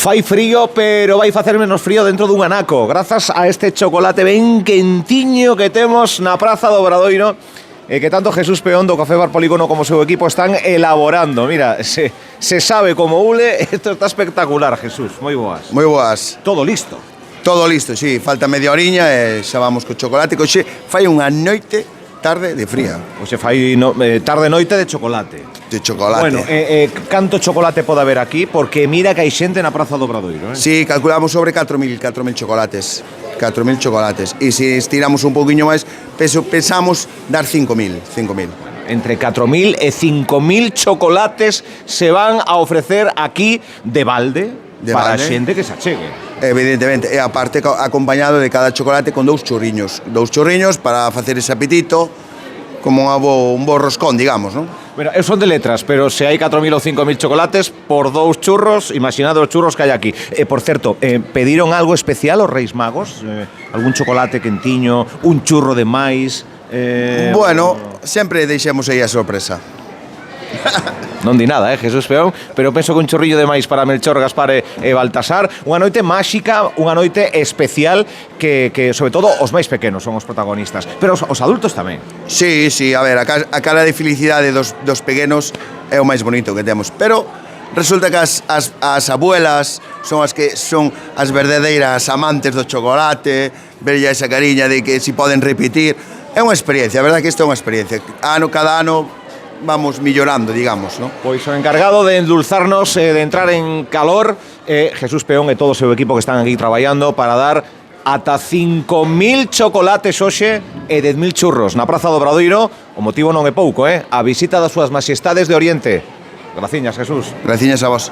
Fai frío, pero vai facer menos frío dentro dun anaco, grazas a este chocolate ben quentiño que temos na Praza do Obradoiro, que tanto Jesús Peón do Café Bar Polígono como o seu equipo están elaborando. Mira, se sabe como ule, isto está espectacular, Jesús. Moi boas. Moi boas. Todo listo. Todo listo, sí, falta media oriña e xa vamos co chocolate, que hoxe fai unha noite tarde de fría. Oxe, fai tarde noite de chocolate. De chocolate. Bueno, canto chocolate pode haber aquí? Porque mira que hai xente na Praza do Obradoiro, Sí, calculamos sobre 4.000 chocolates. 4.000 chocolates. E se estiramos un pouquiño máis, pensamos dar 5.000. Entre 4.000 e 5.000 chocolates se van a ofrecer aquí de balde para a xente que se achegue. Evidentemente, e aparte acompañado de cada chocolate con dous churriños para facer ese apetito, como un bo roscón, digamos, non? Bueno, son de letras, pero se hai 4.000 ou 5.000 chocolates por dous churros, imaginad os churros que hai aquí. Por certo, pediron algo especial os Reis Magos? Algún chocolate quentiño, un churro de máis? Bueno, sempre deixemos aí a sorpresa. Non di nada, Jesús Peón, pero penso que un chorrillo de máis para Melchor, Gaspar e Baltasar. Unha noite máxica, unha noite especial que sobre todo, os máis pequenos son os protagonistas, pero os adultos tamén. Sí, a ver, a cara de felicidade dos pequenos é o máis bonito que temos, pero resulta que as abuelas son as verdadeiras amantes do chocolate, verlle esa cariña de que si poden repetir. É unha experiencia, a verdade que isto é unha experiencia. Cada ano vamos millorando, digamos, ¿no? Pois o encargado de endulzarnos, de entrar en calor, Jesús Peón e todo o seu equipo que están aquí traballando para dar ata 5.000 chocolates hoxe e 10.000 churros na Praza do Obradoiro. O motivo non é pouco, a visita das súas majestades de Oriente. Graciñas, Jesús. Graciñas a vos.